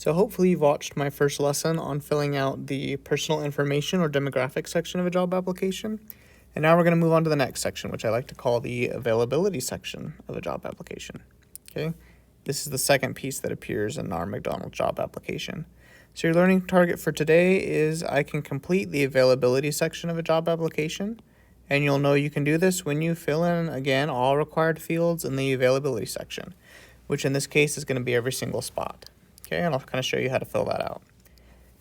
So hopefully you've watched my first lesson on filling out the personal information or demographic section of a job application. And now we're going to move on to the next section, which I like to call the availability section of a job application. Okay, this is the second piece that appears in our McDonald's job application. So your learning target for today is I can complete the availability section of a job application. And you'll know you can do this when you fill in, again, all required fields in the availability section, which in this case is going to be every single spot. Okay, and I'll kind of show you how to fill that out.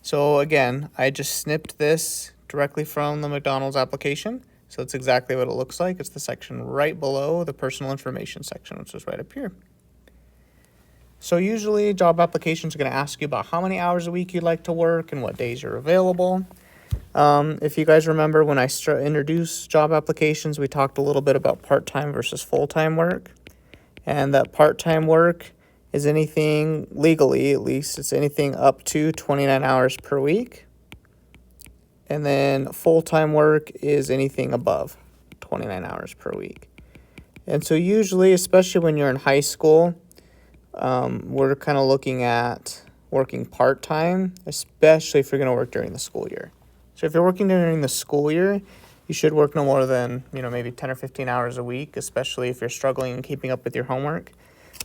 So again, I just snipped this directly from the McDonald's application. So it's exactly what it looks like. It's the section right below the personal information section, which is right up here. So usually job applications are going to ask you about how many hours a week you'd like to work and what days you're available. If you guys remember when I introduced job applications, we talked a little bit about part-time versus full-time work. And that part-time work is anything, legally at least, it's anything up to 29 hours per week. And then full-time work is anything above 29 hours per week. And so usually, especially when you're in high school, we're kind of looking at working part-time, especially if you're going to work during the school year. So if you're working during the school year, you should work no more than, maybe 10 or 15 hours a week, especially if you're struggling and keeping up with your homework.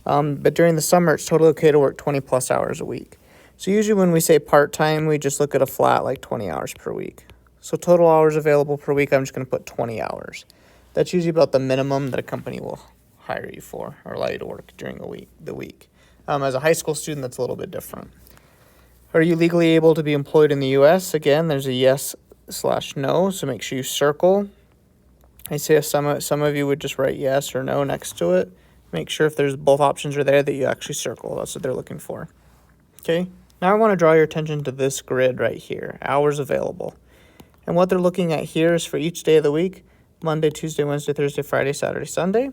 But during the summer, it's totally okay to work 20 plus hours a week. So usually when we say part-time, we just look at a flat like 20 hours per week. So total hours available per week, I'm just going to put 20 hours. That's usually about the minimum that a company will hire you for or allow you to work during the week. As a high school student, that's a little bit different. Are you legally able to be employed in the U.S.? Again, there's a yes/no, so make sure you circle. I say some of you would just write yes or no next to it. Make sure if there's both options are there that you actually circle. That's what they're looking for. Okay, now I want to draw your attention to this grid right here, hours available. And what they're looking at here is for each day of the week, Monday, Tuesday, Wednesday, Thursday, Friday, Saturday, Sunday,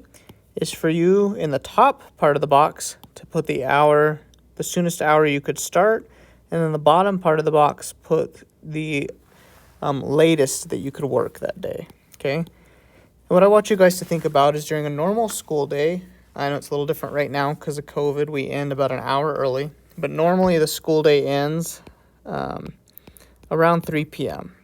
is for you in the top part of the box to put the hour, the soonest hour you could start, and then the bottom part of the box put the latest that you could work that day, okay? And what I want you guys to think about is during a normal school day, I know it's a little different right now because of COVID, we end about an hour early, but normally the school day ends around 3 p.m.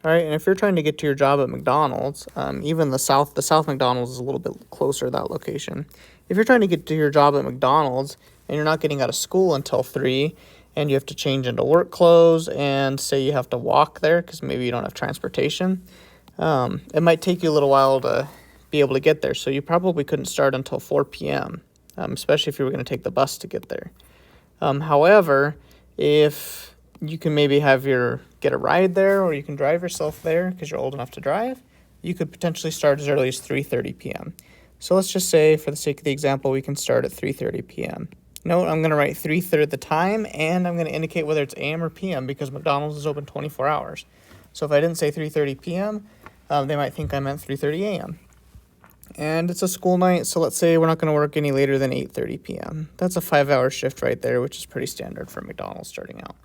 All right, and if you're trying to get to your job at McDonald's, even the South McDonald's is a little bit closer to that location. If you're trying to get to your job at McDonald's and you're not getting out of school until 3, and you have to change into work clothes and say you have to walk there because maybe you don't have transportation, it might take you a little while to be able to get there. So you probably couldn't start until 4 p.m., especially if you were going to take the bus to get there. However, if you can maybe get a ride there or you can drive yourself there because you're old enough to drive, you could potentially start as early as 3:30 p.m. So let's just say, for the sake of the example, we can start at 3:30 p.m. Note, I'm going to write 3:30 the time, and I'm going to indicate whether it's a.m. or p.m. because McDonald's is open 24 hours. So if I didn't say 3:30 p.m., they might think I meant 3:30 a.m. And it's a school night, so let's say we're not going to work any later than 8:30 p.m. That's a 5-hour shift right there, which is pretty standard for McDonald's starting out.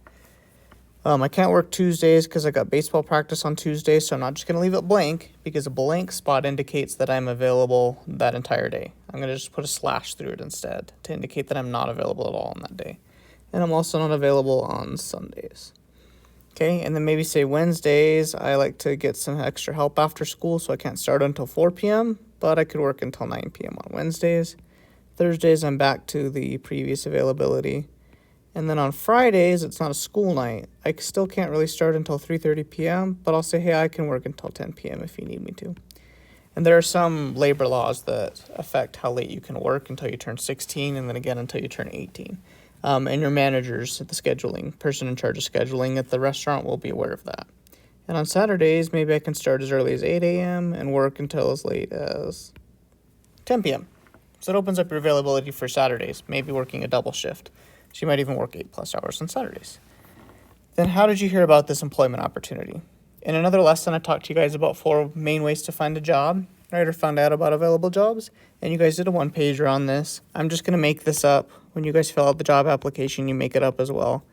I can't work Tuesdays because I got baseball practice on Tuesdays, so I'm not just going to leave it blank because a blank spot indicates that I'm available that entire day. I'm going to just put a slash through it instead to indicate that I'm not available at all on that day. And I'm also not available on Sundays. Okay, and then maybe say Wednesdays, I like to get some extra help after school, so I can't start until 4 p.m., but I could work until 9 p.m. on Wednesdays. Thursdays, I'm back to the previous availability. And then on Fridays, it's not a school night. I still can't really start until 3:30 p.m., but I'll say, hey, I can work until 10 p.m. if you need me to. And there are some labor laws that affect how late you can work until you turn 16 and then again until you turn 18. And your managers at the scheduling, person in charge of scheduling at the restaurant will be aware of that. And on Saturdays, maybe I can start as early as 8 a.m. and work until as late as 10 p.m. So it opens up your availability for Saturdays, maybe working a double shift. So you might even work 8+ hours on Saturdays. Then how did you hear about this employment opportunity? In another lesson, I talked to you guys about 4 main ways to find a job, right, or find out about available jobs. And you guys did a 1-pager on this. I'm just going to make this up. When you guys fill out the job application, you make it up as well.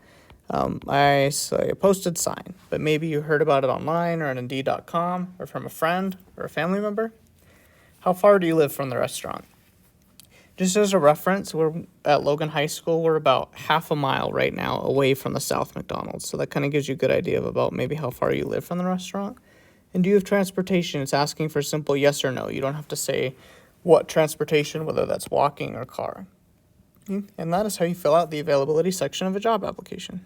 I say a posted sign, but maybe you heard about it online or on Indeed.com or from a friend or a family member. How far do you live from the restaurant? Just as a reference, we're at Logan High School. We're about half a mile right now away from the South McDonald's. So that kind of gives you a good idea of about maybe how far you live from the restaurant. And do you have transportation? It's asking for simple yes or no. You don't have to say what transportation, whether that's walking or car. And that is how you fill out the availability section of a job application.